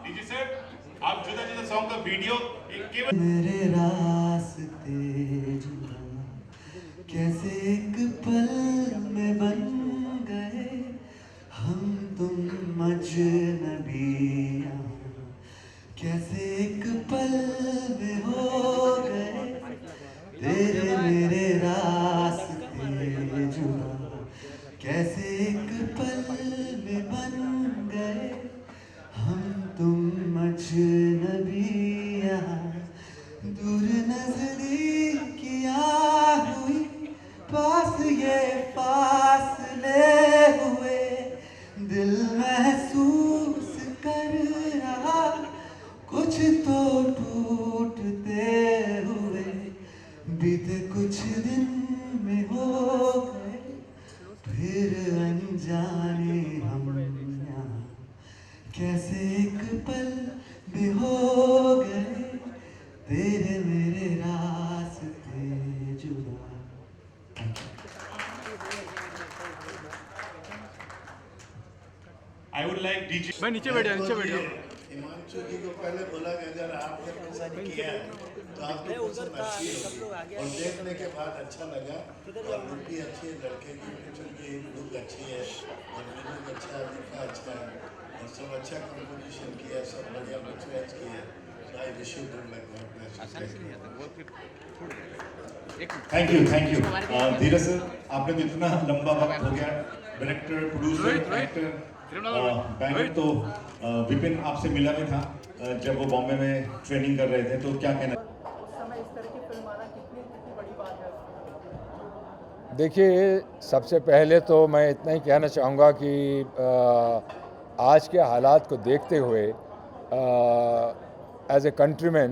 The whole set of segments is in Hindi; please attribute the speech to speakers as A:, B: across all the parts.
A: डीजे सर आप जुदा जुदा सॉन्ग का वीडियो केवल
B: मेरे रास्ते जुदा कैसे एक पल में बन गए हम तुम अजनबियाँ कैसे एक पल में हो गए तेरे मेरे रास्ते जुदा कैसे एक पल में बन गए हम तुम अजनबियाँ दूर नजदीकियाँ हुई पास ये फासले हुए दिल महसूस कर रहा कुछ तो टूटते हुए बीते कुछ दिन में हो गए फिर अनजाने हम यहाँ कैसे एक पल में हो गए तेरे मेरे रास्ते जुदा।
A: आई वुड लाइक डीजे
C: भाई नीचे बैठ जाओ
D: हिमांशु जी को पहले बोला कि अगर आपने पसंद किया है तो आपकी पसंद अच्छी होगी और देखने के बाद अच्छा लगा और लुक भी अच्छी है लड़के की पिक्चर की लुक अच्छी है और म्यूजिक अच्छा है लिखा अच्छा है और सब अच्छा कंपोजिशन किया है सब बढ़िया पिक्चराइज किया है I wish you good luck God bless
A: thank you Dheeraj sir आपने तो इतना लंबा वक्त हो गया डायरेक्टर प्रोड्यूसर एक्टर बैंकर तो विपिन आपसे मिला भी था जब वो बॉम्बे में ट्रेनिंग कर रहे थे तो क्या कहना
E: उस समय इस तरह की फिल्म आना कितनी बड़ी बात है।
C: देखिए, सबसे पहले तो मैं इतना ही कहना चाहूँगा कि आज के हालात को देखते हुए as a countryman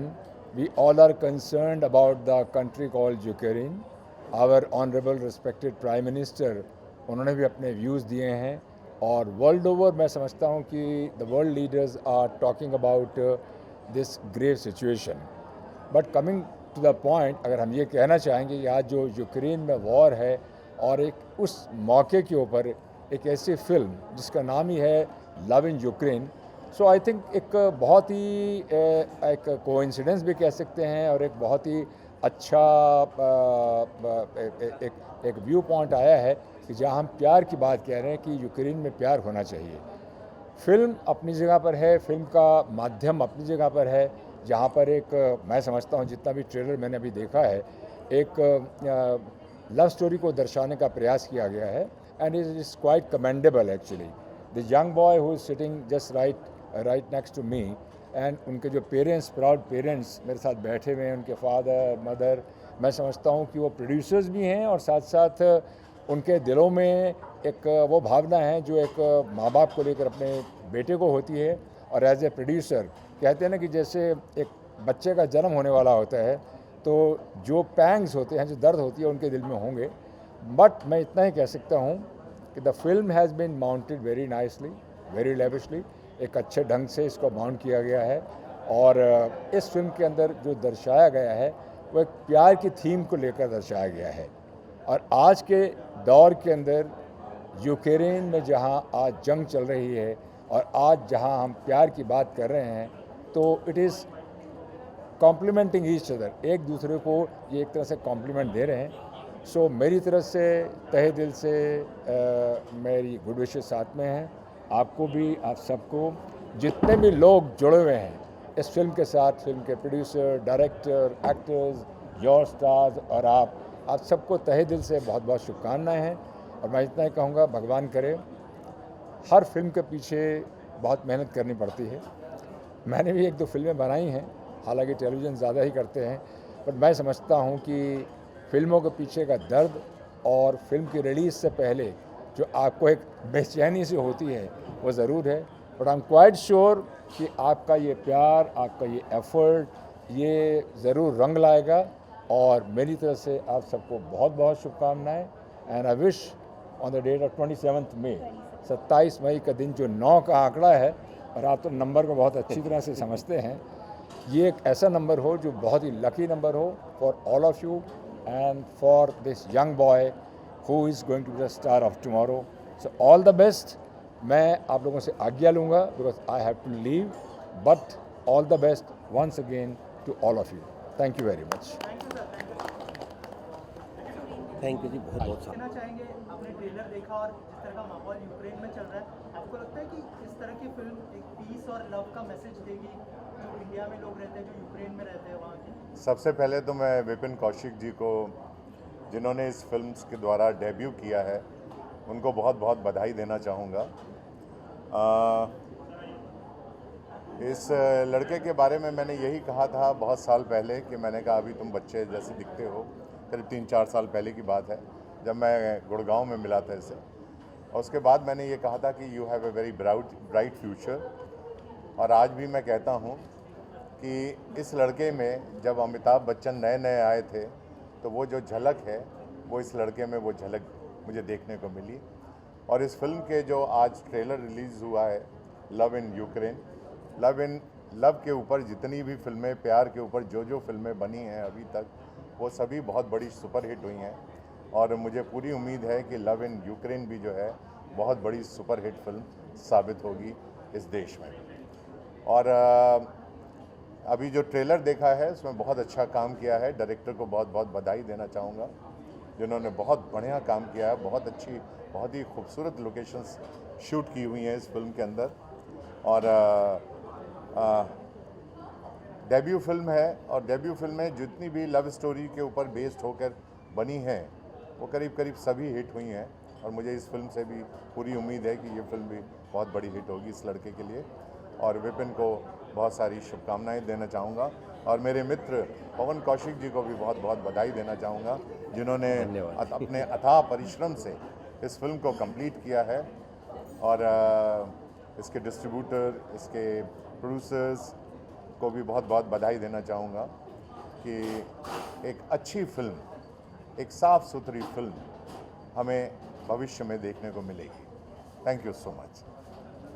C: we all are concerned about the country called Ukraine. Our honourable respected prime minister उन्होंने भी अपने व्यूज़ दिए हैं और वर्ल्ड ओवर मैं समझता हूँ कि the world leaders are talking about this grave situation. But coming to the point, अगर हम ये कहना चाहेंगे कि आज जो यूक्रेन में वॉर है और एक उस मौके के ऊपर एक ऐसी फिल्म जिसका नाम ही है love in Ukraine, so I think एक बहुत ही एक कोइंसिडेंस भी कह सकते हैं और एक बहुत ही अच्छा एक व्यू पॉइंट आया है कि जहाँ हम प्यार की बात कह रहे हैं कि यूक्रेन में प्यार होना चाहिए। फिल्म अपनी जगह पर है, फिल्म का माध्यम अपनी जगह पर है, जहाँ पर एक मैं समझता हूँ जितना भी ट्रेलर मैंने अभी देखा है एक लव स्टोरी को दर्शाने का प्रयास किया गया है and it is quite commendable actually. The young boy who is sitting just right next to me and उनके जो पेरेंट्स, प्राउड पेरेंट्स मेरे साथ बैठे हुए हैं, उनके फादर मदर, मैं समझता हूँ कि वो प्रोड्यूसर्स भी हैं और साथ साथ उनके दिलों में एक वो भावना है जो एक माँ बाप को लेकर अपने बेटे को होती है। और एज ए प्रोड्यूसर कहते हैं ना कि जैसे एक बच्चे का जन्म होने वाला होता है तो जो पैंग्स होते हैं, जो दर्द होती है उनके दिल में होंगे। बट मैं इतना ही कह सकता हूँ कि the film has been mounted very nicely, very lavishly, एक अच्छे ढंग से इसको माउंट किया गया है। और इस फिल्म के अंदर जो दर्शाया गया है वो एक प्यार की थीम को लेकर दर्शाया गया है। और आज के दौर के अंदर यूक्रेन में जहां आज जंग चल रही है और आज जहां हम प्यार की बात कर रहे हैं तो it is complementing each other, एक दूसरे को ये एक तरह से कॉम्प्लीमेंट दे रहे हैं। सो मेरी तरफ से तहे दिल से मेरी गुड विशेस साथ में हैं। आपको भी, आप सबको, जितने भी लोग जुड़े हुए हैं इस फिल्म के साथ, फिल्म के producer, director, actors, your stars और आप सबको तहे दिल से बहुत बहुत शुभकामनाएं हैं। और मैं इतना ही कहूँगा, भगवान करे, हर फिल्म के पीछे बहुत मेहनत करनी पड़ती है। मैंने भी एक दो फिल्में बनाई हैं, हालांकि टेलीविज़न ज़्यादा ही करते हैं, पर मैं समझता हूँ कि फिल्मों के पीछे का दर्द और फिल्म की रिलीज़ से पहले जो आपको एक बेचैनी सी होती है वो ज़रूर है। But I am quite sure कि आपका ये प्यार, आपका ये एफ़र्ट, ये ज़रूर रंग लाएगा। और मेरी तरफ से आप सबको बहुत बहुत शुभकामनाएं। And I wish on the date of 27 May, 27 मई का दिन जो 9 का आंकड़ा है, और आप तो नंबर को बहुत अच्छी तरह से समझते हैं, ये एक ऐसा नंबर हो जो बहुत ही लकी नंबर हो for all of you and for this young boy who is going to be the star of tomorrow. So all the best मैं आप लोगों से आज्ञा लूँगा because I have to leave, but all the best once again to all of you. Thank you very much.
F: Thank you जी, बहुत बहुत
E: कहना चाहेंगे, आपने ट्रेलर देखा और जिस तरह का माहौल यूक्रेन में चल रहा है, आपको लगता है कि इस तरह की फिल्म एक पीस और लव का मैसेज देगी जो इंडिया में लोग रहते हैं, जो यूक्रेन में रहते हैं वहाँ के?
D: सबसे पहले तो मैं विपिन कौशिक जी को, जिन्होंने इस फिल्म के द्वारा डेब्यू किया है, उनको बहुत बहुत बधाई देना चाहूँगा। इस लड़के के बारे में मैंने यही कहा था बहुत साल पहले कि मैंने कहा अभी तुम बच्चे जैसे दिखते हो। करीब 3-4 साल पहले की बात है जब मैं गुड़गांव में मिला था इसे, और उसके बाद मैंने ये कहा था कि you have a very bright future. और आज भी मैं कहता हूँ कि इस लड़के में जब अमिताभ बच्चन नए नए आए थे तो वो जो झलक है वो इस लड़के में वो झलक मुझे देखने को मिली। और इस फिल्म के जो आज ट्रेलर रिलीज़ हुआ है, लव इन यूक्रेन, लव के ऊपर जितनी भी फिल्में, प्यार के ऊपर जो फिल्में बनी हैं अभी तक, वो सभी बहुत बड़ी सुपरहिट हुई हैं। और मुझे पूरी उम्मीद है कि लव इन यूक्रेन भी जो है बहुत बड़ी सुपरहिट फिल्म साबित होगी इस देश में। और अभी जो ट्रेलर देखा है उसमें बहुत अच्छा काम किया है। डायरेक्टर को बहुत बहुत बधाई देना चाहूँगा, जिन्होंने बहुत बढ़िया काम किया है। बहुत अच्छी, बहुत ही खूबसूरत लोकेशंस शूट की हुई हैं इस फिल्म के अंदर। और डेब्यू फिल्म है, और डेब्यू फिल्में जितनी भी लव स्टोरी के ऊपर बेस्ड होकर बनी हैं वो करीब करीब सभी हिट हुई हैं। और मुझे इस फिल्म से भी पूरी उम्मीद है कि ये फिल्म भी बहुत बड़ी हिट होगी इस लड़के के लिए। और विपिन को बहुत सारी शुभकामनाएं देना चाहूँगा, और मेरे मित्र पवन कौशिक जी को भी बहुत बहुत बधाई देना चाहूँगा, जिन्होंने अपने अथाह परिश्रम से इस फिल्म को कंप्लीट किया है। और इसके डिस्ट्रीब्यूटर, इसके प्रोड्यूसर्स को भी बहुत बहुत बधाई देना चाहूँगा कि एक अच्छी फिल्म, एक साफ़ सुथरी फिल्म हमें भविष्य में देखने को मिलेगी। Thank you so much.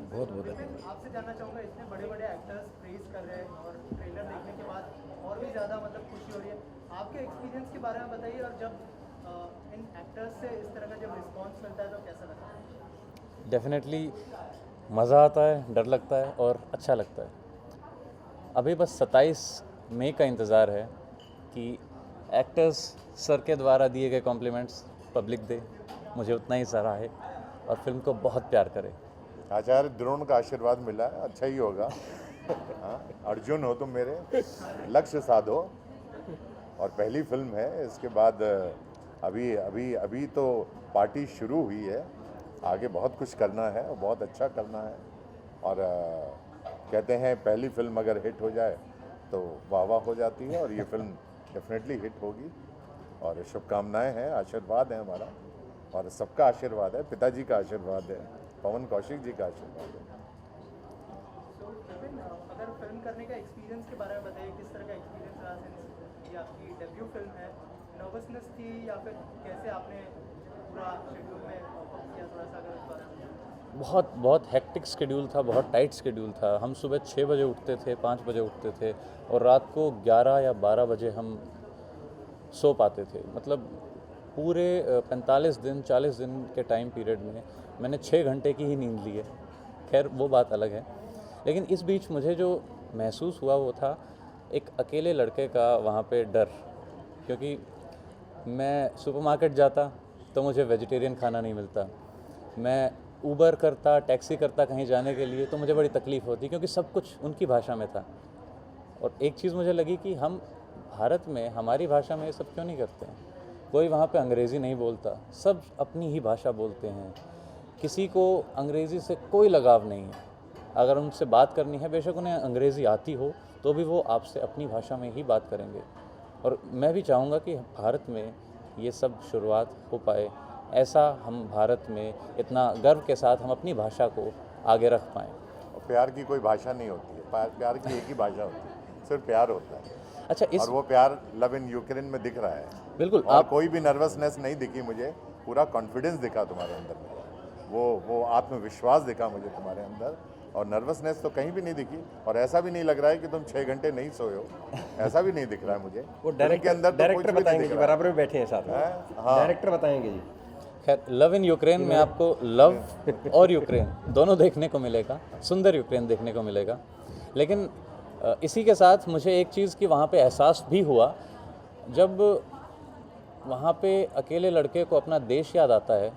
F: बहुत बहुत धन्यवाद।
E: आपसे जानना चाहूँगा, इतने बड़े बड़े एक्टर्स प्रेज कर रहे हैं और ट्रेलर देखने के बाद और भी ज़्यादा मतलब खुशी हो रही है। आपके एक्सपीरियंस के बारे में बताइए, और जब इन एक्टर्स से इस तरह का जब रिस्पॉन्स मिलता है तो कैसा लगता है?
G: डेफिनेटली मज़ा आता है, डर लगता है और अच्छा लगता है। अभी बस 27 मई का इंतज़ार है कि एक्टर्स सर के द्वारा दिए गए कॉम्प्लीमेंट्स पब्लिक दे, मुझे उतना ही सराहे और फिल्म को बहुत प्यार करे।
D: आचार्य द्रोण का आशीर्वाद मिला है, अच्छा ही होगा। हाँ, अर्जुन हो तुम मेरे, लक्ष्य साधो। और पहली फिल्म है, इसके बाद अभी तो पार्टी शुरू हुई है, आगे बहुत कुछ करना है और बहुत अच्छा करना है। और कहते हैं पहली फिल्म अगर हिट हो जाए तो वाह वाह हो जाती है, और ये फिल्म डेफिनेटली हिट होगी। और शुभकामनाएं हैं, आशीर्वाद है हमारा, और सबका आशीर्वाद है, पिताजी का आशीर्वाद है, पवन कौशिक जी का आशीर्वाद है।
E: तो विपिन, अगर फिल्म करने का एक्सपीरियंस के बारे में बताइए, किस तरह का एक्सपीरियंस रहा? सिंस ये आपकी डेब्यू फिल्म है, नर्वसनेस थी या फिर कैसे आपने पूरा शेड्यूल में किया, थोड़ा सा अगर इस बारे में?
G: बहुत हेक्टिक शेड्यूल था, बहुत टाइट शेड्यूल था। हम सुबह 6 बजे उठते थे, 5 बजे उठते थे, और रात को 11 या 12 बजे हम सो पाते थे। मतलब पूरे 45 दिन 40 दिन के टाइम पीरियड में मैंने 6 घंटे की ही नींद ली है। खैर वो बात अलग है, लेकिन इस बीच मुझे जो महसूस हुआ वो था एक अकेले लड़के का वहाँ पे डर, क्योंकि मैं सुपरमार्केट जाता तो मुझे वेजिटेरियन खाना नहीं मिलता, मैं ऊबर करता, टैक्सी करता कहीं जाने के लिए तो मुझे बड़ी तकलीफ़ होती, क्योंकि सब कुछ उनकी भाषा में था। और एक चीज़ मुझे लगी कि हम भारत में हमारी भाषा में ये सब क्यों नहीं करते हैं? कोई वहाँ पे अंग्रेज़ी नहीं बोलता, सब अपनी ही भाषा बोलते हैं, किसी को अंग्रेज़ी से कोई लगाव नहीं है। अगर उनसे बात करनी है, बेशक उन्हें अंग्रेज़ी आती हो तो भी वो आपसे अपनी भाषा में ही बात करेंगे। और मैं भी चाहूँगा कि भारत में ये सब शुरुआत हो पाए, ऐसा हम भारत में इतना गर्व के साथ हम अपनी भाषा को आगे रख पाएँ।
D: और प्यार की कोई भाषा नहीं होती है, प्यार की एक ही भाषा होती है, सिर्फ प्यार होता है।
G: अच्छा, इस
D: और वो प्यार लव इन यूक्रेन में दिख रहा है।
G: बिल्कुल,
D: और
G: आप
D: कोई भी नर्वसनेस नहीं दिखी मुझे, पूरा कॉन्फिडेंस दिखा तुम्हारे अंदर में, वो आत्मविश्वास दिखा मुझे तुम्हारे अंदर, और नर्वसनेस तो कहीं भी नहीं दिखी। और ऐसा भी नहीं लग रहा है कि तुम 6 घंटे नहीं सोए हो, ऐसा भी नहीं दिख रहा है मुझे।
F: वो
D: फिल्म के अंदर तो
F: डायरेक्टर
D: कुछ भी नहीं
F: बताएंगे
D: दिख
F: जी,
D: रहा है।
F: बराबर में बैठे हैं साथ में।
D: हाँ।
F: डायरेक्टर बताएंगे जी।
G: खैर लव इन यूक्रेन में आपको लव और यूक्रेन दोनों देखने को मिलेगा, सुंदर यूक्रेन देखने को मिलेगा। लेकिन इसी के साथ मुझे एक चीज़ की वहाँ पे एहसास भी हुआ, जब वहाँ पे अकेले लड़के को अपना देश याद आता है,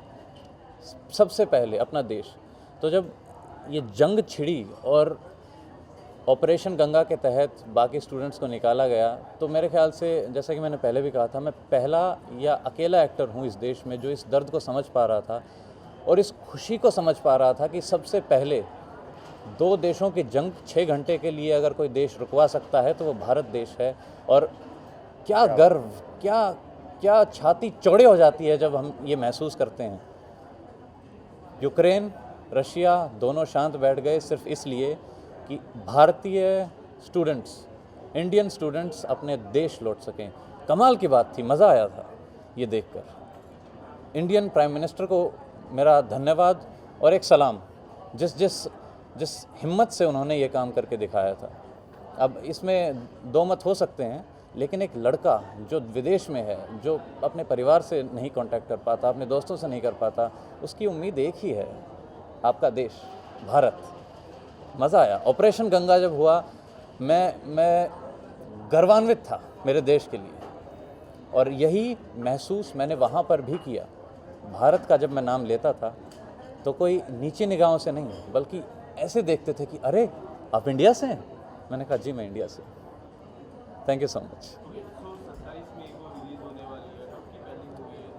G: सबसे पहले अपना देश। तो जब ये जंग छिड़ी और ऑपरेशन गंगा के तहत बाकी स्टूडेंट्स को निकाला गया, तो मेरे ख्याल से जैसा कि मैंने पहले भी कहा था, मैं पहला या अकेला एक्टर हूँ इस देश में जो इस दर्द को समझ पा रहा था और इस खुशी को समझ पा रहा था कि सबसे पहले दो देशों की जंग 6 घंटे के लिए अगर कोई देश रुकवा सकता है तो वो भारत देश है। और क्या गर्व, क्या छाती चौड़ी हो जाती है जब हम ये महसूस करते हैं। यूक्रेन, रशिया दोनों शांत बैठ गए सिर्फ इसलिए कि भारतीय स्टूडेंट्स, इंडियन स्टूडेंट्स अपने देश लौट सकें। कमाल की बात थी, मज़ा आया था ये देखकर। इंडियन प्राइम मिनिस्टर को मेरा धन्यवाद और एक सलाम, जिस हिम्मत से उन्होंने ये काम करके दिखाया था। अब इसमें दो मत हो सकते हैं, लेकिन एक लड़का जो विदेश में है, जो अपने परिवार से नहीं कांटेक्ट कर पाता, अपने दोस्तों से नहीं कर पाता, उसकी उम्मीद एक ही है, आपका देश भारत। मज़ा आया। ऑपरेशन गंगा जब हुआ, मैं गर्वान्वित था मेरे देश के लिए, और यही महसूस मैंने वहाँ पर भी किया। भारत का जब मैं नाम लेता था तो कोई नीचे निगाहों से नहीं, बल्कि ऐसे देखते थे कि अरे आप इंडिया से हैं। मैंने कहा जी मैं इंडिया से। थैंक यू सो मच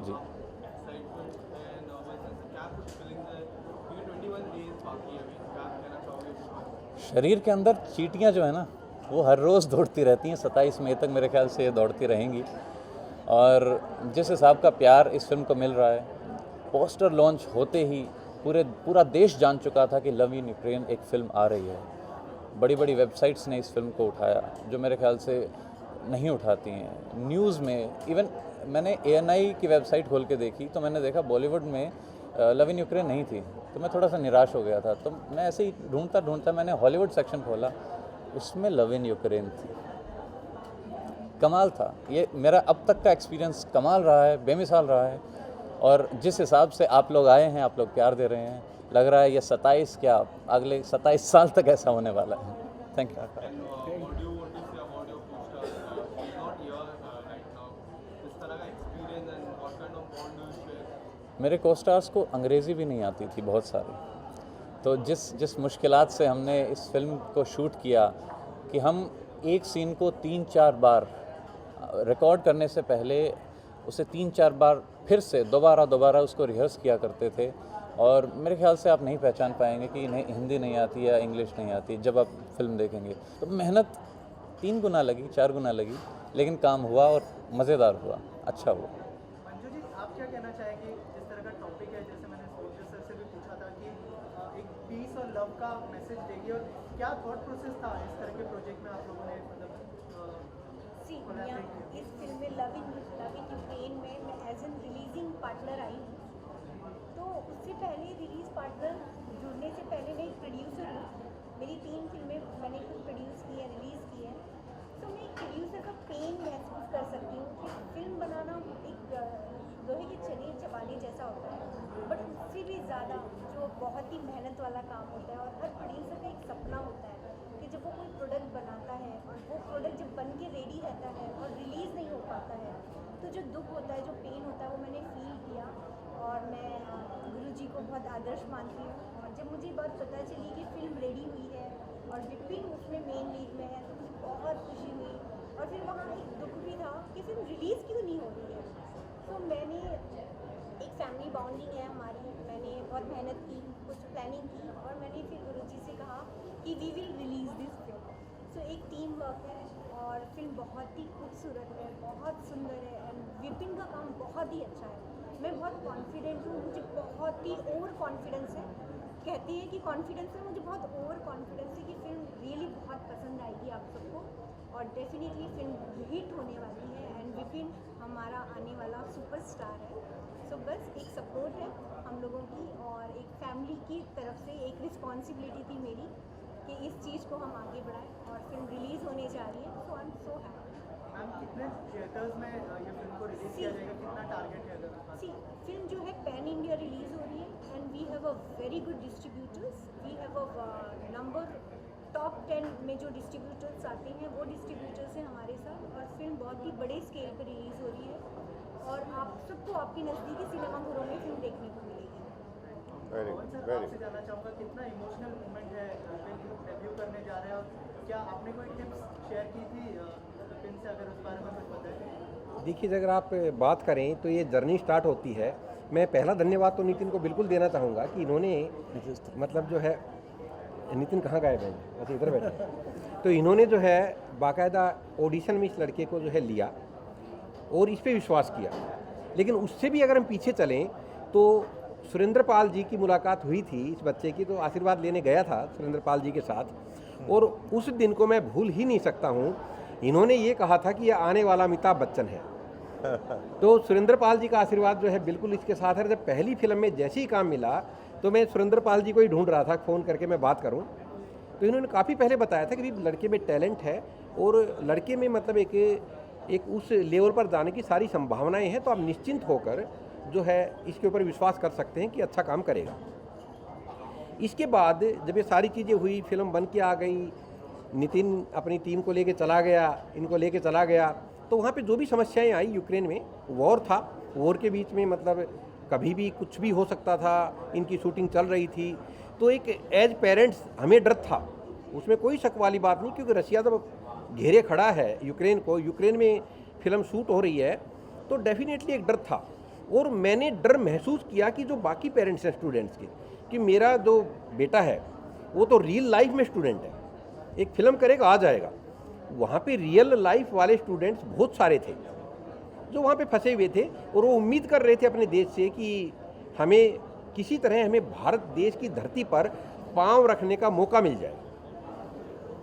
G: जी। शरीर के अंदर चींटियाँ जो है ना, वो हर रोज़ दौड़ती रहती हैं। 27 मई तक मेरे ख्याल से ये दौड़ती रहेंगी। और जिस हिसाब का प्यार इस फिल्म को मिल रहा है, पोस्टर लॉन्च होते ही पूरा देश जान चुका था कि लव इन यूक्रेन एक फ़िल्म आ रही है। बड़ी बड़ी वेबसाइट्स ने इस फिल्म को उठाया, जो मेरे ख्याल से नहीं उठाती हैं। न्यूज़ में इवन मैंने ANI की वेबसाइट खोल के देखी तो मैंने देखा बॉलीवुड में लव इन यूक्रेन नहीं थी, तो मैं थोड़ा सा निराश हो गया था। तो मैं ऐसे ही ढूंढता मैंने हॉलीवुड सेक्शन खोला, उसमें लव इन यूक्रेन थी। कमाल था। ये मेरा अब तक का एक्सपीरियंस कमाल रहा है, बेमिसाल रहा है। और जिस हिसाब से आप लोग आए हैं, आप लोग प्यार दे रहे हैं, लग रहा है ये 27 क्या अगले 27 साल तक ऐसा होने वाला है। Thank you. मेरे कोस्टार्स को अंग्रेज़ी भी नहीं आती थी बहुत सारी, तो जिस मुश्किलात से हमने इस फिल्म को शूट किया कि हम एक सीन को 3-4 बार रिकॉर्ड करने से पहले उसे 3-4 बार फिर से दोबारा उसको रिहर्स किया करते थे। और मेरे ख्याल से आप नहीं पहचान पाएंगे कि इन्हें हिंदी नहीं आती या इंग्लिश नहीं आती जब आप फिल्म देखेंगे। तो मेहनत 3 गुना लगी, 4 गुना लगी, लेकिन काम हुआ और मज़ेदार हुआ, अच्छा हुआ।
E: मंजू जी, आप क्या कहना चाहेंगे? जिस तरह का टॉपिक है, जैसे मैंने सोल्जर सर से भी पूछा था कि एक पीस और लव का मैसेज देगी, और क्या थॉट प्रोसेस था इस तरह के प्रोजेक्ट में आप लोगों ने
H: इस फिल्म में लव इन यूक्रेन में मैं एज एन रिलीजिंग पार्टनर आई हूँ। तो उससे पहले रिलीज पार्टनर जुड़ने से पहले मैं एक प्रोड्यूसर हूँ। मेरी 3 फिल्में मैंने खुद प्रोड्यूस की है, रिलीज़ की है। तो मैं एक प्रोड्यूसर का पेन महसूस कर सकती हूँ कि फिल्म बनाना एक लोहे के चने चबाने जैसा होता है, बट उससे भी ज़्यादा जो बहुत ही मेहनत वाला काम होता है। और हर प्रोड्यूसर का एक सपना होता है कि जब वो कोई प्रोडक्ट बनाता है और वो प्रोडक्ट जब बन के रेडी रहता है और रिलीज़ नहीं हो पाता है, तो जो दुख होता है, जो पेन होता है, वो मैंने फील किया। और मैं गुरुजी को बहुत आदर्श मानती हूँ। और जब मुझे बात पता चली कि फिल्म रेडी हुई है और विपिन उसमें मेन लीड में है, तो मुझे बहुत खुशी हुई। और फिर वहाँ एक दुख भी था कि फिल्म रिलीज़ क्यों नहीं हो रही है। तो मैंने एक फैमिली बॉन्डिंग है हमारी, मैंने बहुत मेहनत की, कुछ प्लानिंग की, और मैंने फिर गुरुजी से कहा कि we will release this film. So एक टीम वर्क है और फिल्म बहुत ही खूबसूरत है, बहुत सुंदर है, एंड विपिन का काम बहुत ही अच्छा है। मैं बहुत कॉन्फिडेंट हूँ, मुझे बहुत ही ओवर कॉन्फिडेंस है। कहती है कि कॉन्फिडेंस है, मुझे बहुत ओवर कॉन्फिडेंस है कि फिल्म रियली बहुत पसंद आएगी आप सबको, और डेफिनेटली फिल्म हिट होने वाली है। एंड विपिन हमारा आने वाला सुपरस्टार है। सो बस एक सपोर्ट है हम लोगों की, और एक फैमिली की तरफ से एक रिस्पॉन्सिबिलिटी थी मेरी कि इस चीज़ को हम आगे बढ़ाएं, और फिल्म रिलीज़ होने जा रही है। So I am so happy.
E: Ma'am कितने थिएटर्स में ये फिल्म को रिलीज किया जाएगा, कितना टारगेट है अगर
H: सी फिल्म जो है पैन इंडिया रिलीज हो रही है and we have a very good distributors, we have a number top 10 में जो डिस्ट्रीब्यूटर्स आते हैं वो डिस्ट्रीब्यूटर्स हैं हमारे साथ, और फिल्म बहुत ही बड़े स्केल पर रिलीज़ हो रही है और आप सबको आपके नज़दीकी सिनेमाघरों में फिल्म देखने को मिलेगी।
E: पवन सर, आपसे जानना चाहूँगा कितना इमोशनल मोमेंट है फिल्म डेब्यू करने जा रहे हैं, और क्या आपने कोई टिप्स शेयर की थी फिल्म से, अगर उस बारे में कुछ बताएं?
F: देखिए, अगर आप बात करें तो ये जर्नी स्टार्ट होती है। मैं पहला धन्यवाद तो नितिन को बिल्कुल देना चाहूँगा कि इन्होंने मतलब जो है, नितिन कहाँ गए हैं? अच्छा, इधर बैठे। तो इन्होंने जो है बाकायदा ऑडिशन में इस लड़के को जो है लिया और इस पे विश्वास किया। लेकिन उससे भी अगर हम पीछे चलें तो सुरेंद्र पाल जी की मुलाकात हुई थी इस बच्चे की, तो आशीर्वाद लेने गया था सुरेंद्र पाल जी के साथ, और उस दिन को मैं भूल ही नहीं सकता हूँ। इन्होंने ये कहा था कि ये आने वाला अमिताभ बच्चन है। तो सुरेंद्र पाल जी का आशीर्वाद जो है बिल्कुल इसके साथ है। जब पहली फिल्म में जैसे ही काम मिला तो मैं सुरेंद्र पाल जी को ही ढूंढ रहा था, फ़ोन करके मैं बात करूं, तो इन्होंने काफ़ी पहले बताया था कि लड़के में टैलेंट है और लड़के में मतलब एक उस लेवल पर जाने की सारी संभावनाएं हैं, तो आप निश्चिंत होकर जो है इसके ऊपर विश्वास कर सकते हैं कि अच्छा काम करेगा। इसके बाद जब ये सारी चीज़ें हुई, फिल्म बन के आ गई, नितिन अपनी टीम को लेके चला गया, इनको लेके चला गया, तो वहाँ पे जो भी समस्याएं आई, यूक्रेन में वॉर था, वॉर के बीच में मतलब कभी भी कुछ भी हो सकता था, इनकी शूटिंग चल रही थी, तो एक एज पेरेंट्स हमें डर था, उसमें कोई शक वाली बात नहीं, क्योंकि रशिया तो घेरे खड़ा है यूक्रेन को, यूक्रेन में फिल्म शूट हो रही है, तो डेफिनेटली एक डर था। और मैंने डर महसूस किया कि जो बाकी पेरेंट्स हैं स्टूडेंट्स के, कि मेरा जो बेटा है वो तो रियल लाइफ में स्टूडेंट है, एक फिल्म करेगा आ जाएगा। वहाँ पे रियल लाइफ वाले स्टूडेंट्स बहुत सारे थे जो वहाँ पे फंसे हुए थे, और वो उम्मीद कर रहे थे अपने देश से कि हमें किसी तरह हमें भारत देश की धरती पर पांव रखने का मौका मिल जाए।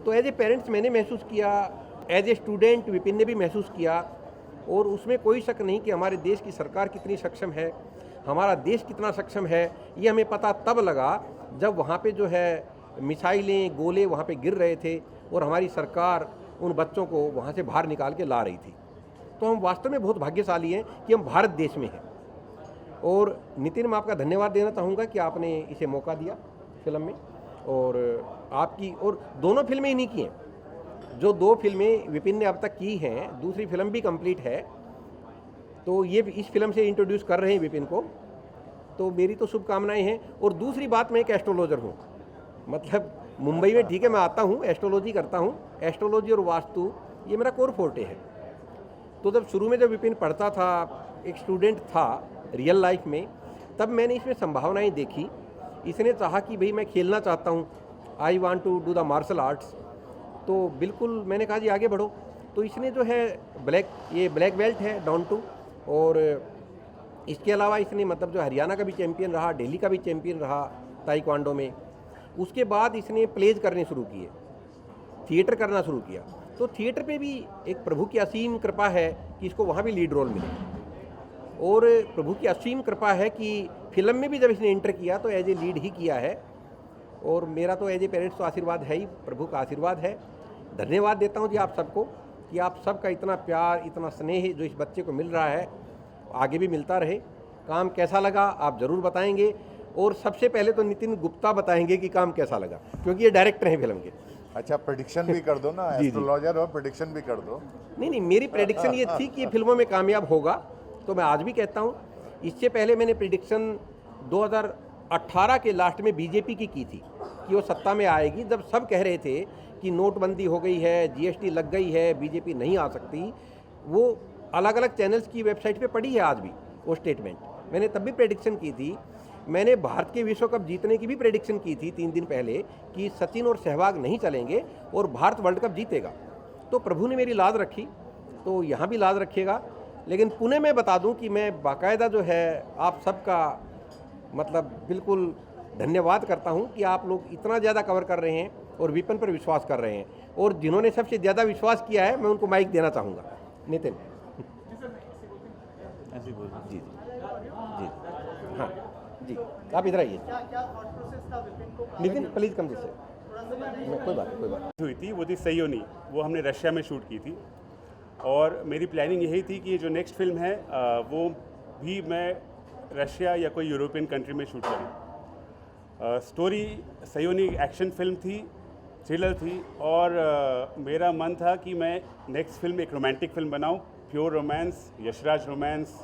F: तो एज ए पेरेंट्स मैंने महसूस किया, एज ए स्टूडेंट विपिन ने भी महसूस किया, और उसमें कोई शक नहीं कि हमारे देश की सरकार कितनी सक्षम है, हमारा देश कितना सक्षम है, ये हमें पता तब लगा जब वहाँ पे जो है मिसाइलें, गोले वहाँ पे गिर रहे थे और हमारी सरकार उन बच्चों को वहाँ से बाहर निकाल के ला रही थी। तो हम वास्तव में बहुत भाग्यशाली हैं कि हम भारत देश में हैं। और नितिन, मैं आपका धन्यवाद देना चाहूँगा कि आपने इसे मौका दिया फिल्म में, और आपकी और दोनों फिल्में इन्हीं की हैं, जो 2 फिल्में विपिन ने अब तक की हैं, दूसरी फिल्म भी कंप्लीट है, तो ये इस फिल्म से इंट्रोड्यूस कर रहे हैं विपिन को, तो मेरी तो शुभकामनाएं हैं। और दूसरी बात, मैं एक एस्ट्रोलॉजर हूँ, मतलब मुंबई में ठीक है मैं आता हूँ, एस्ट्रोलॉजी करता हूँ, एस्ट्रोलॉजी और वास्तु ये मेरा कोर फोर्टे है। तो जब शुरू में जब विपिन पढ़ता था, एक स्टूडेंट था रियल लाइफ में, तब मैंने इसमें संभावनाएं देखी। इसने चाहा कि भाई मैं खेलना चाहता हूँ, I want to do the martial arts, तो बिल्कुल मैंने कहा जी आगे बढ़ो। तो इसने जो है ये ब्लैक बेल्ट है डाउन टू, और इसके अलावा इसने मतलब जो हरियाणा का भी चैम्पियन रहा, दिल्ली का भी चैम्पियन रहा ताइक्वांडो में। उसके बाद इसने प्लेज करने शुरू किए, थिएटर करना शुरू किया, तो थिएटर पे भी एक प्रभु की असीम कृपा है कि इसको वहाँ भी लीड रोल मिले, और प्रभु की असीम कृपा है कि फिल्म में भी जब इसने एंटर किया तो एज ए लीड ही किया है। और मेरा तो एज ए पेरेंट्स तो आशीर्वाद है ही, प्रभु का आशीर्वाद है। धन्यवाद देता हूँ जी आप सबको कि आप सबका इतना प्यार, इतना स्नेह जो इस बच्चे को मिल रहा है, आगे भी मिलता रहे। काम कैसा लगा आप ज़रूर बताएंगे, और सबसे पहले तो नितिन गुप्ता बताएंगे कि काम कैसा लगा, क्योंकि ये डायरेक्टर हैं फिल्म के।
I: अच्छा, प्रेडिक्शन भी कर दो ना, एस्ट्रोलॉजर हो, प्रेडिक्शन भी कर दो।
F: नहीं, मेरी प्रेडिक्शन ये थी कि ये फिल्मों में कामयाब होगा, तो मैं आज भी कहता हूँ। इससे पहले मैंने प्रेडिक्शन 2018 के लास्ट में बीजेपी की थी कि वो सत्ता में आएगी, जब सब कह रहे थे कि नोटबंदी हो गई है, जीएसटी लग गई है, बीजेपी नहीं आ सकती। वो अलग अलग चैनल्स की वेबसाइट पे पड़ी है आज भी वो स्टेटमेंट, मैंने तब भी प्रेडिक्शन की थी। मैंने भारत के विश्व कप जीतने की भी प्रेडिक्शन की थी 3 दिन पहले कि सचिन और सहवाग नहीं चलेंगे और भारत वर्ल्ड कप जीतेगा। तो प्रभु ने मेरी लाज रखी, तो यहाँ भी लाज रखिएगा। लेकिन पुणे में बता दूं कि मैं बाकायदा जो है आप सबका मतलब बिल्कुल धन्यवाद करता हूं कि आप लोग इतना ज़्यादा कवर कर रहे हैं और विपिन पर विश्वास कर रहे हैं, और जिन्होंने सबसे ज़्यादा विश्वास किया है मैं उनको माइक देना चाहूँगा। नितिन जी जी हाँ जी, आप इधर आइए। नितिन प्लीज़ कम दिस, कोई बात
J: हुई थी वो थी सयोनी, वो हमने रशिया में शूट की थी। और मेरी प्लानिंग यही थी कि ये जो नेक्स्ट फिल्म है वो भी मैं रशिया या कोई यूरोपियन कंट्री में शूट करूँ। स्टोरी सयोनी एक्शन फिल्म थी, थ्रिलर थी, और मेरा मन था कि मैं नेक्स्ट फिल्म एक रोमांटिक फिल्म बनाऊँ, प्योर रोमांस, यशराज रोमांस,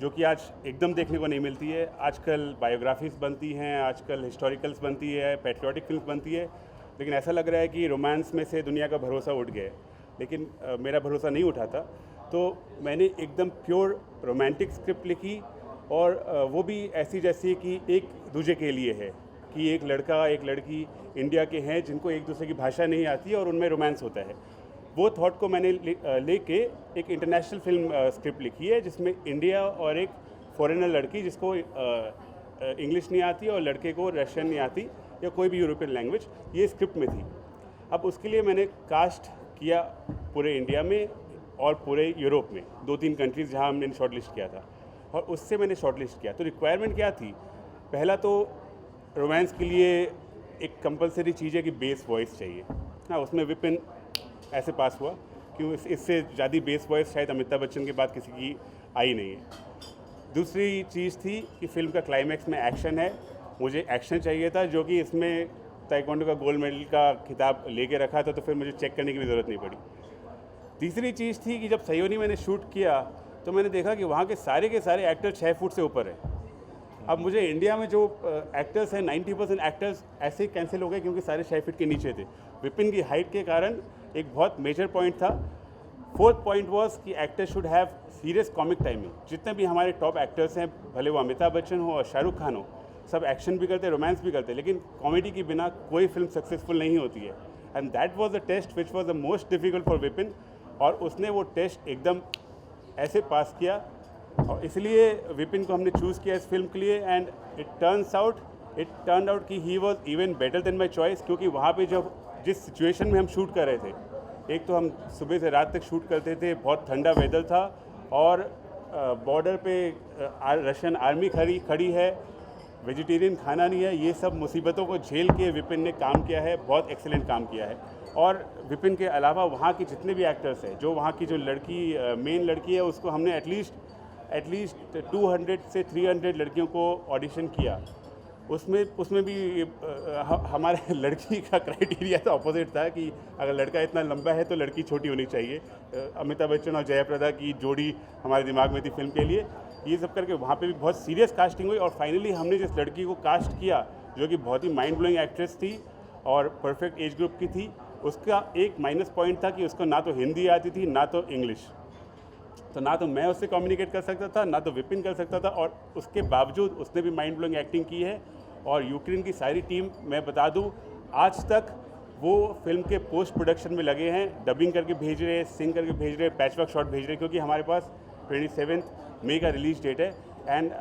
J: जो कि आज एकदम देखने को नहीं मिलती है। आजकल बायोग्राफीज बनती हैं, आजकल हिस्टोरिकल्स बनती है, पैट्रियोटिक फिल्म बनती है, लेकिन ऐसा लग रहा है कि रोमांस में से दुनिया का भरोसा उठ गया है। लेकिन मेरा भरोसा नहीं उठा था, तो मैंने एकदम प्योर रोमांटिक स्क्रिप्ट लिखी, और वो भी ऐसी जैसी कि एक दूसरे के लिए है, कि एक लड़का एक लड़की इंडिया के हैं जिनको एक दूसरे की भाषा नहीं आती और उनमें रोमांस होता है। वो थॉट को मैंने लेके एक इंटरनेशनल फिल्म स्क्रिप्ट लिखी है, जिसमें इंडिया और एक फॉरेनर लड़की जिसको इंग्लिश नहीं आती और लड़के को रशियन नहीं आती या कोई भी यूरोपियन लैंग्वेज, ये स्क्रिप्ट में थी। अब उसके लिए मैंने कास्ट किया पूरे इंडिया में और पूरे यूरोप में, 2-3 कंट्रीज़ जहाँ हमने शॉर्ट लिस्ट किया था, और उससे मैंने शॉर्ट लिस्ट किया। तो रिक्वायरमेंट क्या थी? पहला तो रोमांस के लिए एक कंपलसरी चीज़ है कि बेस वॉइस चाहिए। हाँ, उसमें विपिन ऐसे पास हुआ, क्यों इससे ज़्यादा बेस वॉइस शायद अमिताभ बच्चन के बाद किसी की आई नहीं है। दूसरी चीज़ थी कि फिल्म का क्लाइमैक्स में एक्शन है, मुझे एक्शन चाहिए था, जो कि इसमें ताइक्वांडो का गोल्ड मेडल का खिताब लेके रखा था, तो फिर मुझे चेक करने की भी ज़रूरत नहीं पड़ी। तीसरी चीज़ थी कि जब सयोनी मैंने शूट किया तो मैंने देखा कि वहाँ के सारे एक्टर 6 फुट से ऊपर है। अब मुझे इंडिया में जो एक्टर्स हैं 90% एक्टर्स ऐसे ही कैंसिल हो गए क्योंकि सारे 6 फीट के नीचे थे। विपिन की हाइट के कारण एक बहुत मेजर पॉइंट था। फोर्थ पॉइंट वॉज कि actor should have serious comic timing. जितने भी हमारे टॉप एक्टर्स हैं, भले वो अमिताभ बच्चन हो और शाहरुख खान हो, सब एक्शन भी करते, रोमांस भी करते, लेकिन कॉमेडी के बिना कोई फिल्म सक्सेसफुल नहीं होती है। And that was the test which was the most difficult for Vipin, और उसने वो टेस्ट एकदम ऐसे पास किया, और इसलिए विपिन को हमने चूज़ किया इस फिल्म के लिए। एंड इट टर्न आउट कि he was even better than my choice, क्योंकि वहाँ पे जब जिस सिचुएशन में हम शूट कर रहे थे, एक तो हम सुबह से रात तक शूट करते थे, बहुत ठंडा वेदर था, और बॉर्डर पे रशियन आर्मी खड़ी है, वेजिटेरियन खाना नहीं है, ये सब मुसीबतों को झेल के विपिन ने काम किया है, बहुत एक्सीलेंट काम किया है। और विपिन के अलावा वहाँ के जितने भी एक्टर्स हैं, जो वहाँ की जो लड़की मेन लड़की है, उसको हमने एटलीस्ट 200 से 300 लड़कियों को ऑडिशन किया। उसमें भी हमारे लड़की का क्राइटेरिया तो अपोजिट था कि अगर लड़का इतना लंबा है तो लड़की छोटी होनी चाहिए। अमिताभ बच्चन और जयाप्रदा की जोड़ी हमारे दिमाग में थी फिल्म के लिए। ये सब करके वहाँ पे भी बहुत सीरियस कास्टिंग हुई, और फाइनली हमने जिस लड़की को कास्ट किया, जो कि बहुत ही माइंड ब्लोइंग एक्ट्रेस थी और परफेक्ट एज ग्रुप की थी, उसका एक माइनस पॉइंट था कि उसको ना तो हिंदी आती थी ना तो इंग्लिश। तो ना तो मैं उससे कम्युनिकेट कर सकता था, ना तो विपिन कर सकता था, और उसके बावजूद उसने भी माइंड ब्लोइंग एक्टिंग की है। और यूक्रेन की सारी टीम, मैं बता दूं, आज तक वो फिल्म के पोस्ट प्रोडक्शन में लगे हैं, डबिंग करके भेज रहे हैं, सिंग करके भेज रहे हैं, पैचवर्क शॉट भेज रहे हैं, क्योंकि हमारे पास 27 मई का रिलीज डेट है। एंड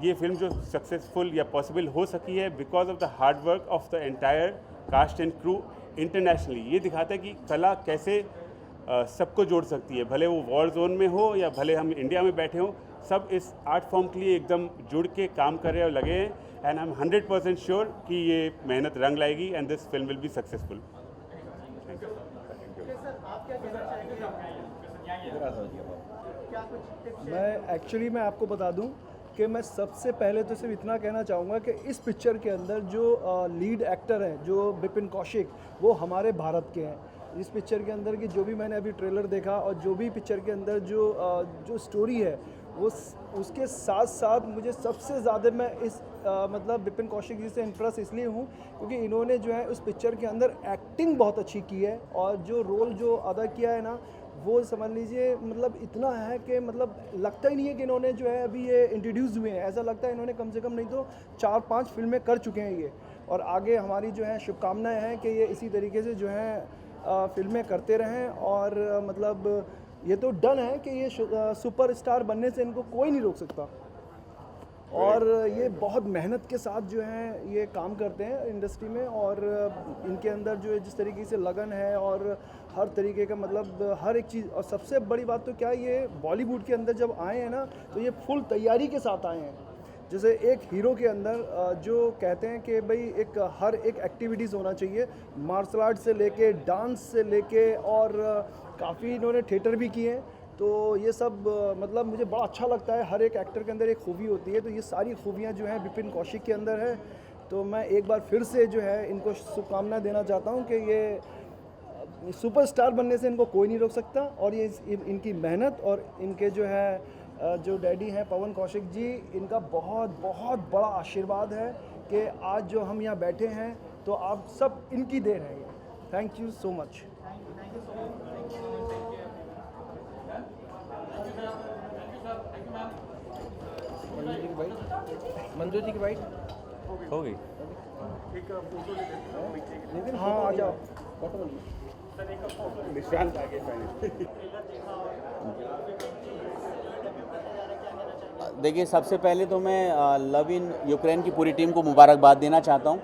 J: ये फिल्म जो सक्सेसफुल या पॉसिबल हो सकी है because of the hard work of the entire cast and crew internationally. ये दिखाता है कि कला कैसे सबको जोड़ सकती है, भले वो वॉर जोन में हो या भले हम इंडिया में बैठे हों, सब इस आर्ट फॉर्म के लिए एकदम जुड़ के काम कर रहे हैं और लगे हैं। एंड आई एम 100% श्योर कि ये मेहनत रंग लाएगी and this film will be successful.
K: मैं आपको बता दूं कि मैं सबसे पहले तो सिर्फ इतना कहना चाहूँगा कि इस पिक्चर के अंदर जो लीड एक्टर हैं, जो विपिन कौशिक, वो हमारे भारत के हैं। इस पिक्चर के अंदर की जो भी मैंने अभी ट्रेलर देखा और जो भी पिक्चर के अंदर जो स्टोरी है, वो उसके साथ साथ मुझे सबसे ज़्यादा मैं इस मतलब विपिन कौशिक जी से इम्प्रेस इसलिए हूँ क्योंकि इन्होंने जो है उस पिक्चर के अंदर एक्टिंग बहुत अच्छी की है, और जो रोल जो अदा किया है ना, वो समझ लीजिए मतलब इतना है कि मतलब लगता ही नहीं है कि इन्होंने जो है अभी ये इंट्रोड्यूस हुए हैं। ऐसा लगता है इन्होंने कम से कम नहीं तो 4-5 फिल्में कर चुके हैं ये, और आगे हमारी जो है शुभकामनाएं हैं कि ये इसी तरीके से जो है फिल्में करते रहें। और मतलब ये तो डन है कि ये सुपरस्टार बनने से इनको कोई नहीं रोक सकता, और ये बहुत मेहनत के साथ जो है ये काम करते हैं इंडस्ट्री में, और इनके अंदर जो है जिस तरीके से लगन है और हर तरीके का मतलब हर एक चीज़। और सबसे बड़ी बात तो क्या, ये बॉलीवुड के अंदर जब आए हैं ना, तो ये फुल तैयारी के साथ आए हैं। जैसे एक हीरो के अंदर जो कहते हैं कि भाई हर एक एक्टिविटीज़ होना चाहिए, मार्शल आर्ट से लेके, डांस से लेके, और काफ़ी इन्होंने थिएटर भी किए हैं, तो ये सब मतलब मुझे बड़ा अच्छा लगता है। हर एक एक्टर के अंदर एक खूबी होती है, तो ये सारी खूबियाँ जो हैं विपिन कौशिक के अंदर है। तो मैं एक बार फिर से जो है इनको शुभकामनाएं देना चाहता हूँ कि ये सुपरस्टार बनने से इनको कोई नहीं रोक सकता, और ये इनकी मेहनत और इनके जो है जो डैडी हैं पवन कौशिक जी, इनका बहुत बहुत बड़ा आशीर्वाद है कि आज जो हम यहाँ बैठे हैं तो आप सब इनकी देन है। Thank you so much.
F: Manju ji की बाइट
G: हो गई।
K: नितिन हाँ आ जाओ।
L: देखिए, सबसे पहले तो मैं लव इन यूक्रेन की पूरी टीम को मुबारकबाद देना चाहता हूं,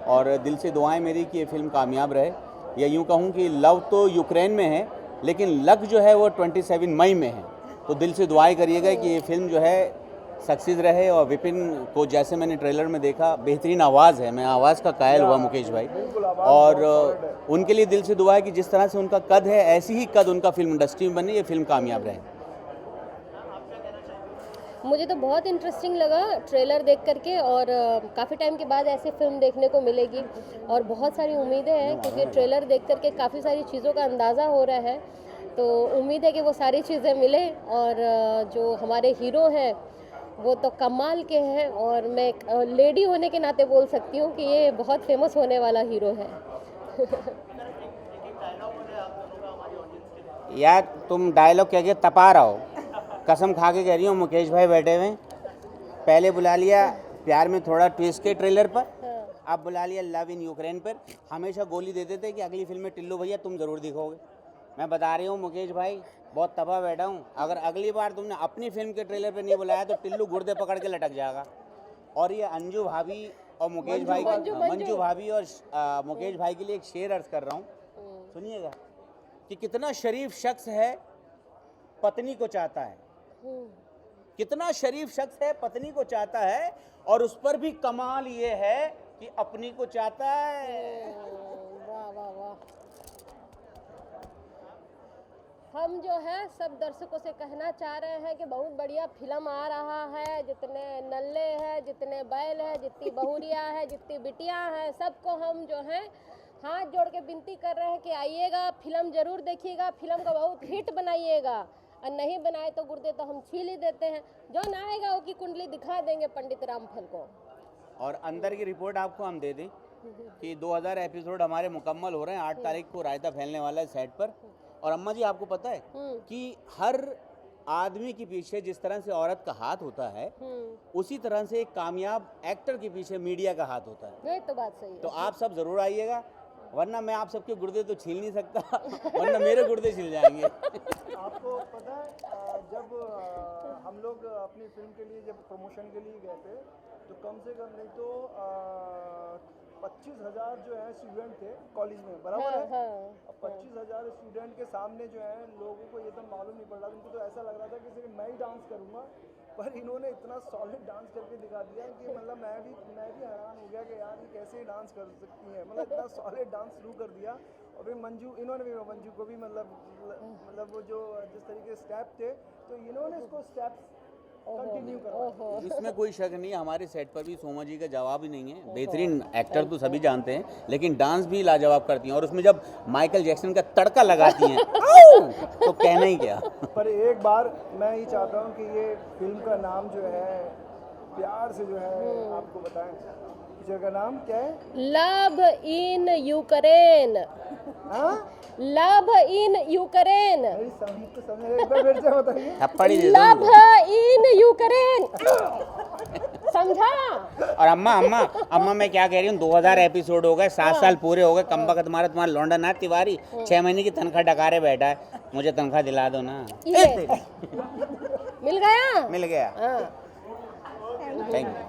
L: और दिल से दुआएं मेरी कि ये फिल्म कामयाब रहे। या यूं कहूं कि लव तो यूक्रेन में है, लेकिन लक जो है वो 27 मई में है। तो दिल से दुआएं करिएगा कि ये फिल्म जो है सक्सेस रहे। और विपिन को जैसे मैंने ट्रेलर में देखा, बेहतरीन आवाज़ है, मैं आवाज़ का कायल हुआ मुकेश भाई। और उनके लिए दिल से दुआ है कि जिस तरह से उनका कद है, ऐसी ही कद उनका फिल्म इंडस्ट्री में बने, ये फिल्म कामयाब रहे।
M: मुझे तो बहुत इंटरेस्टिंग लगा ट्रेलर देख करके, और काफ़ी टाइम के बाद ऐसे फिल्म देखने को मिलेगी, और बहुत सारी उम्मीदें हैं क्योंकि ट्रेलर देख करके काफ़ी सारी चीज़ों का अंदाज़ा हो रहा है। तो उम्मीद है कि वो सारी चीज़ें मिले, और जो हमारे हीरो हैं वो तो कमाल के हैं, और मैं एक लेडी होने के नाते बोल सकती हूँ कि ये बहुत फेमस होने वाला हीरो है।
L: यार तुम डायलॉग कह के तपा रहा हो, कसम खा के कह रही हूँ। मुकेश भाई बैठे हुए, पहले बुला लिया प्यार में थोड़ा ट्विस्ट के ट्रेलर पर, अब बुला लिया लव इन यूक्रेन पर। हमेशा गोली देते थे कि अगली फिल्म में टिल्लू भैया तुम ज़रूर दिखोगे। मैं बता रही हूँ मुकेश भाई, बहुत तबाह बैठा हूँ। अगर अगली बार तुमने अपनी फिल्म के ट्रेलर पे नहीं बुलाया तो टिल्लू गुर्दे पकड़ के लटक जाएगा। और ये अंजू भाभी और मुकेश भाई, मंजू भाभी और मुकेश भाई के लिए एक शेर अर्ज कर रहा हूँ, सुनिएगा कि कितना शरीफ शख्स है पत्नी को चाहता है, कितना शरीफ शख्स है पत्नी को चाहता है, और उस पर भी कमाल ये है कि अपनी को चाहता है।
M: वाह वाह वाह। हम जो है सब दर्शकों से कहना चाह रहे हैं कि बहुत बढ़िया फिल्म आ रहा है। जितने नल्ले हैं, जितने बैल हैं, जितनी बहुरियाँ हैं, जितनी बिटियाँ हैं, सबको हम जो है हाथ जोड़ के विनती कर रहे हैं कि आइएगा, फिल्म ज़रूर देखिएगा, फिल्म को बहुत हिट बनाइएगा, और नहीं बनाए तो गुर्दे तो हम छील ही देते हैं। जो ना आएगा वो की कुंडली दिखा देंगे पंडित रामफल को।
L: और अंदर की रिपोर्ट आपको हम दे दें कि 2000 एपिसोड हमारे मुकम्मल हो रहे हैं। 8 तारीख को रायता फैलने वाला है सेट पर। और अम्मा जी आपको पता है कि हर आदमी के पीछे जिस तरह से औरत का हाथ होता है, उसी तरह से एक कामयाब एक्टर के पीछे मीडिया का हाथ होता है।
M: ये तो बात सही है।
L: तो आप सब ज़रूर आइएगा, वरना मैं आप सबके गुर्दे तो छील नहीं सकता, वरना मेरे गुर्दे छिल जाएंगे।
K: आपको पता है जब हम लोग अपनी फिल्म के लिए जब प्रमोशन के लिए गए थे, तो कम से कम नहीं तो 25,000 जो है स्टूडेंट थे कॉलेज में, बराबर है। 25,000 स्टूडेंट के सामने जो है लोगों को ये तो मालूम नहीं पड़ रहा, उनको तो ऐसा लग रहा था कि सिर्फ मैं ही डांस करूँगा, पर इन्होंने इतना सॉलिड डांस करके दिखा दिया कि मतलब मैं भी हैरान हो गया कि यार ये कैसे डांस कर सकती हैं। मतलब इतना सॉलिड डांस शुरू कर दिया। और फिर इन्होंने भी मंजू को भी मतलब वो जो जिस तरीके स्टेप थे, तो इन्होंने उसको स्टेप्स कंटिन्यू करा।
L: इसमें कोई शक नहीं है, हमारे सेट पर भी सोमा जी का जवाब ही नहीं है। बेहतरीन एक्टर तो सभी जानते हैं, लेकिन डांस भी लाजवाब करती हैं। और उसमें जब माइकल जैक्सन का तड़का लगाती हैं तो कहना ही क्या।
K: पर एक बार मैं ये चाहता हूँ कि ये फिल्म का नाम जो है प्यार से जो है आपको बताएं, पिक्चर का नाम क्या है?
M: Love in Ukraine. Love in Ukraine. Love in Ukraine, समझा?
L: और अम्मा मैं क्या कह रही हूँ, 2000 एपिसोड हो गए, 7 साल पूरे हो गए, कम्बख्त तुम्हारा लौंडा नाथ तिवारी 6 महीने की तनख्वाह डकारे बैठा है। मुझे तनख्वाह दिला दो ना।
M: मिल गया।
L: मिल गया। Thank you.